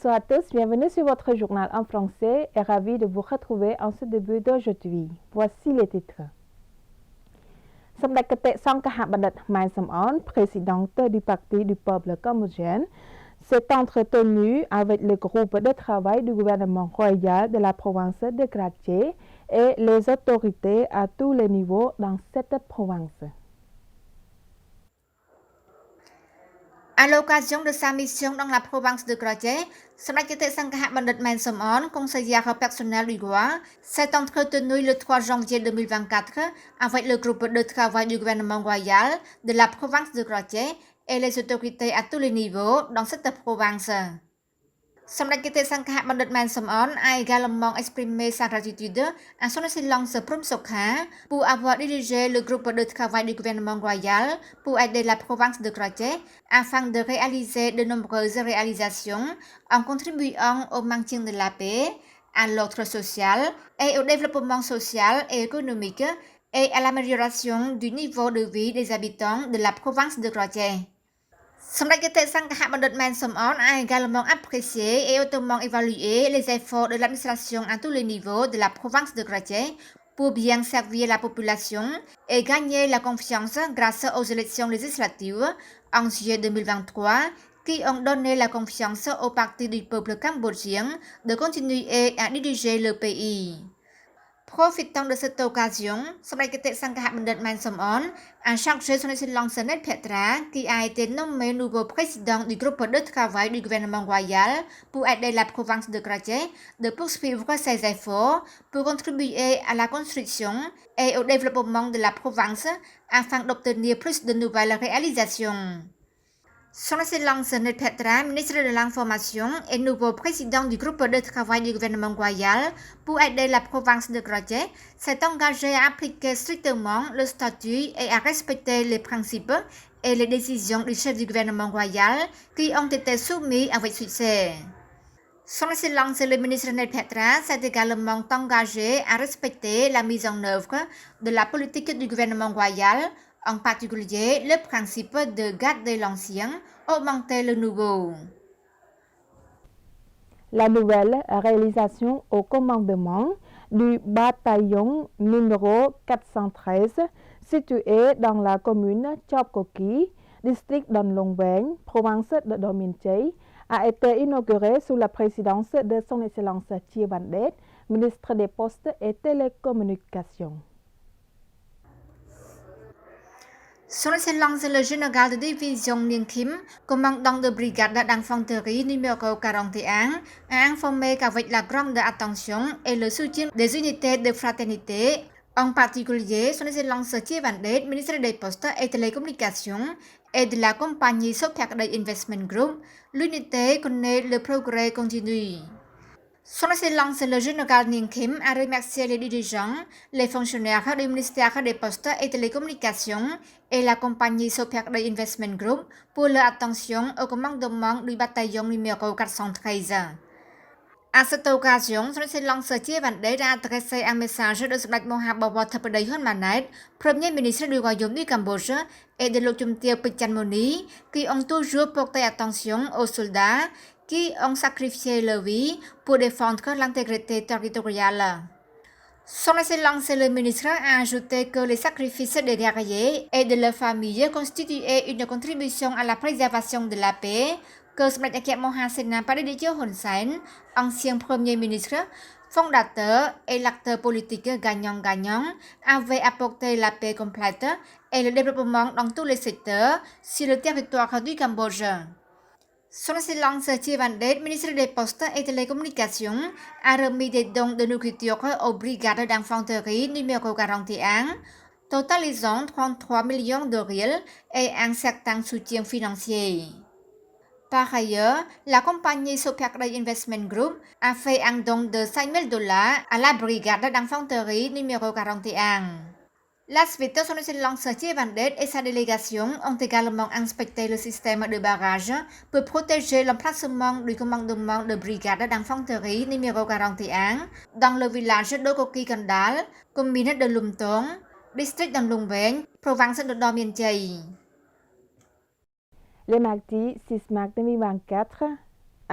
Bonsoir à tous, bienvenue sur votre journal en français et ravi de vous retrouver en ce début d'aujourd'hui. Voici les titres. Samdakate Sangkahabandit Mai Samon, présidente du Parti du peuple cambodgien, s'est entretenu avec le groupe de travail du gouvernement royal de la province de Kraché et les autorités à tous les niveaux dans cette province. À l'occasion de sa mission dans la province de Kraché, Samdakate Sangkahabandit Mai Samon, conseiller personnel du roi, s'est entretenu le 3 janvier 2024 avec le groupe de travail du gouvernement royal de la province de Kraché et les autorités à tous les niveaux dans cette province. Samdakate Sangkahabandit Mai Samon a également exprimé sa gratitude à son Excellence Prom Sokha pour avoir dirigé le groupe de travail du gouvernement royal pour aider la province de Kraché afin de réaliser de nombreuses réalisations en contribuant au maintien de la paix, à l'ordre social et au développement social et économique et à l'amélioration du niveau de vie des habitants de la province de Kraché. Samdakate Sangkahabandit Mai Samon a également apprécié et hautement évalué les efforts de l'administration à tous les niveaux de la province de Kraché pour bien servir la population et gagner la confiance grâce aux élections législatives en juillet 2023 qui ont donné la confiance au Parti du peuple cambodgien de continuer à diriger le pays. Profitant de cette occasion, Samdakate Sangkahabandit Mai Samon a chargé son Excellence Net Petra, qui a été nommé nouveau président du groupe de travail du gouvernement royal pour aider la province de Kraché, de poursuivre ses efforts pour contribuer à la construction et au développement de la province afin d'obtenir plus de nouvelles réalisations. Son Excellence Net Petra, ministre de l'Information et nouveau président du groupe de travail du gouvernement royal pour aider la province de Kraché, s'est engagé à appliquer strictement le statut et à respecter les principes et les décisions du chef du gouvernement royal qui ont été soumis avec succès. Son Excellence le ministre Net Petra s'est également engagé à respecter la mise en œuvre de la politique du gouvernement royal, en particulier le principe de garder l'ancien, augmenter le nouveau. La nouvelle réalisation au commandement du bataillon numéro 413 situé dans la commune Chopkoki, district d'Anlongveng, province de Dom Minh Chey, a été inaugurée sous la présidence de son Excellence Chia Van Det, ministre des Postes et Télécommunications. Son Excellence le général de division Nguyen Kim, commandant de brigade d'infanterie numéro 41, a informé qu'avec la grande attention et le soutien des unités de fraternité, en particulier son Excellence Chia Van Det, ministre des Postes et Télécommunications, et de la compagnie Sopiak Day Investment Group, l'unité connaît le progrès continu. Son Excellence le général Nguyen Kim a remercié les dirigeants, les fonctionnaires du ministère des Postes et Télécommunications et la compagnie Sopiak Day Investment Group pour leur attention au commandement du bataillon numéro 413. À cette occasion, son Excellence Chia Van Det a adressé un message de Samdech Mahabawat Thappaday Hun Manet, Premier ministre du Royaume du Cambodge, et de l'Automtier Pichanmoni, qui ont toujours porté attention aux soldats qui ont sacrifié leur vie pour défendre l'intégrité territoriale. Son Excellence le ministre a ajouté que les sacrifices des guerriers et de leurs familles constituaient une contribution à la préservation de la paix, que Samdech Akhet Mohasena Padiditio Hun Sen, ancien Premier ministre, fondateur et l'acteur politique gagnant-gagnant, avait apporté la paix complète et le développement dans tous les secteurs sur le territoire du Cambodge. Son Excellence Chia Van Det, ministre des Postes et Télécommunications, a remis des dons de nourriture aux brigades d'infanterie numéro 41, totalisant 33 millions de riels et un certain soutien financier. Par ailleurs, la compagnie Sopiak Day Investment Group a fait un don de 5 000 $ à la brigade d'infanterie numéro 41. La suite, son Excellence Chia Van Det et sa délégation ont également inspecté le système de barrage pour protéger l'emplacement du commandement de brigade d'infanterie numéro 41 dans le village de Koki Kandal, commune de Lumtong, district d'Anlongveng, province de Dom Minh Chey. Le mardi 6 mars 2024,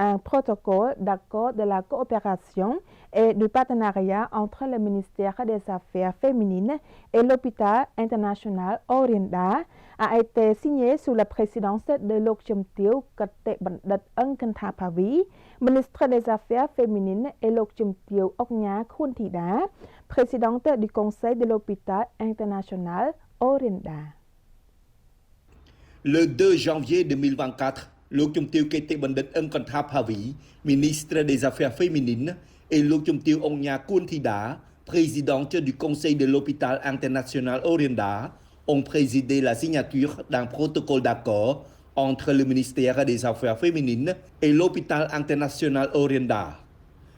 un protocole d'accord de la coopération et du partenariat entre le ministère des Affaires féminines et l'hôpital international Orinda a été signé sous la présidence de Lokchumtieu Kattebandit Engkanthapavi, ministre des Affaires féminines, et Lokchumtieu Oknya Khuntida, présidente du conseil de l'hôpital international Orinda. Le 2 janvier 2024, Lokchumtieu Kattebandit Engkanthapavi, ministre des Affaires féminines, et Lokchumtieu Oknya Khuntida, présidente du conseil de l'hôpital international Orinda, ont présidé la signature d'un protocole d'accord entre le ministère des Affaires féminines et l'hôpital international Orinda.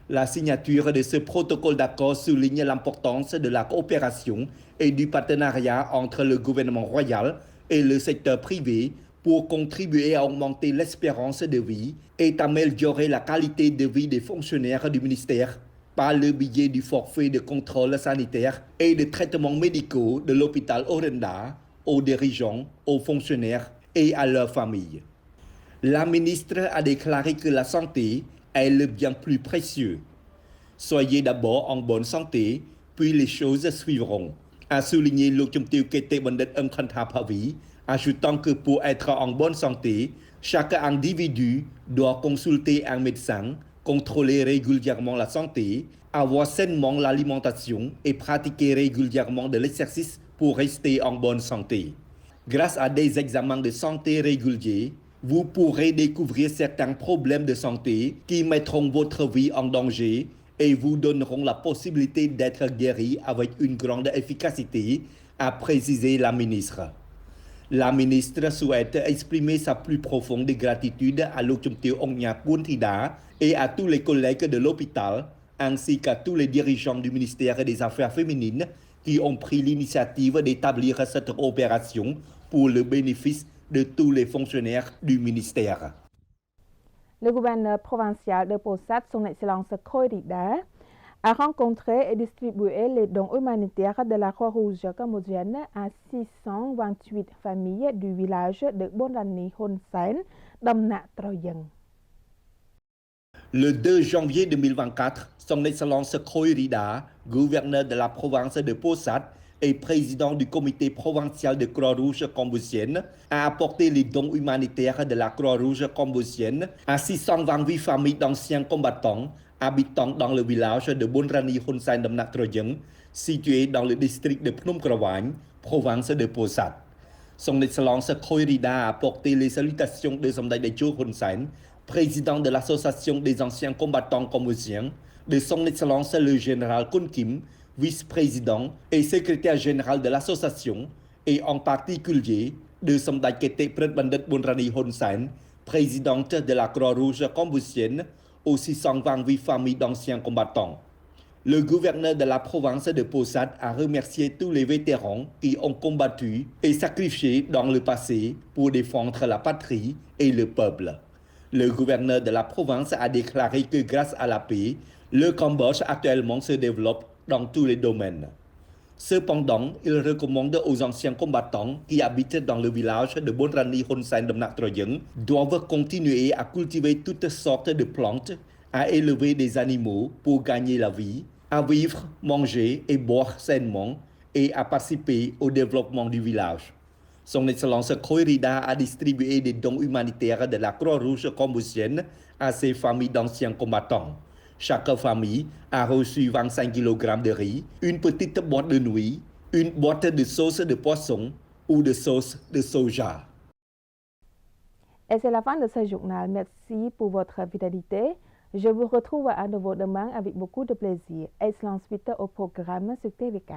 La signature de ce protocole d'accord souligne l'importance de la coopération et du partenariat entre le gouvernement royal et le secteur privé pour contribuer à augmenter l'espérance de vie et améliorer la qualité de vie des fonctionnaires du ministère par le biais du forfait de contrôle sanitaire et de traitements médicaux de l'hôpital Orinda aux dirigeants, aux fonctionnaires et à leurs familles. La ministre a déclaré que la santé est le bien plus précieux. Soyez d'abord en bonne santé, puis les choses suivront, a souligné Lokchumtieu Kattebandit Engkanthapavi, ajoutant que pour être en bonne santé, chaque individu doit consulter un médecin, contrôler régulièrement la santé, avoir sainement l'alimentation et pratiquer régulièrement de l'exercice pour rester en bonne santé. Grâce à des examens de santé réguliers, vous pourrez découvrir certains problèmes de santé qui mettront votre vie en danger et vous donneront la possibilité d'être guéri avec une grande efficacité, a précisé la ministre. La ministre souhaite exprimer sa plus profonde gratitude à Lokchumtieu Oknya Khuntida et à tous les collègues de l'hôpital, ainsi qu'à tous les dirigeants du ministère des Affaires féminines qui ont pris l'initiative d'établir cette opération pour le bénéfice de tous les fonctionnaires du ministère. Le gouverneur provincial de Posat, son Excellence Khoirida, a rencontré et distribué les dons humanitaires de la Croix-Rouge cambodgienne à 628 familles du village de Bonrani Hun Sen, Domnak Troyeng. Le 2 janvier 2024, son Excellence Khoirida, gouverneur de la province de Posat et président du comité provincial de Croix-Rouge cambodgienne, a apporté les dons humanitaires de la Croix-Rouge cambodgienne à 628 familles d'anciens combattants habitant dans le village de Bonrani Hun Sen Domnak Troyeng, situé dans le district de Phnom Krawañ, province de Posat. Son Excellence Khoirida a apporté les salutations de Somdai Daecho Hun Sen, président de l'association des anciens combattants cambodgiens, de Son Excellence le général Kun Kim, vice-président et secrétaire général de l'association, et en particulier de Somdai Kattebandit Bonrani Hun Sen, présidente de la Croix-Rouge cambodgienne, aux 628 familles d'anciens combattants. Le gouverneur de la province de Posat a remercié tous les vétérans qui ont combattu et sacrifié dans le passé pour défendre la patrie et le peuple. Le gouverneur de la province a déclaré que grâce à la paix, le Cambodge actuellement se développe dans tous les domaines. Cependant, il recommande aux anciens combattants qui habitent dans le village de Bonrani Hun Sen Domnak Troyeng doivent continuer à cultiver toutes sortes de plantes, à élever des animaux pour gagner la vie, à vivre, manger et boire sainement et à participer au développement du village. Son Excellence Khoirida a distribué des dons humanitaires de la Croix-Rouge cambodgienne à ces familles d'anciens combattants. Chaque famille a reçu 25 kg de riz, une petite boîte de nouilles, une boîte de sauce de poisson ou de sauce de soja. Et c'est la fin de ce journal. Merci pour votre fidélité. Je vous retrouve à nouveau demain avec beaucoup de plaisir. Excellente suite au programme sur TVK.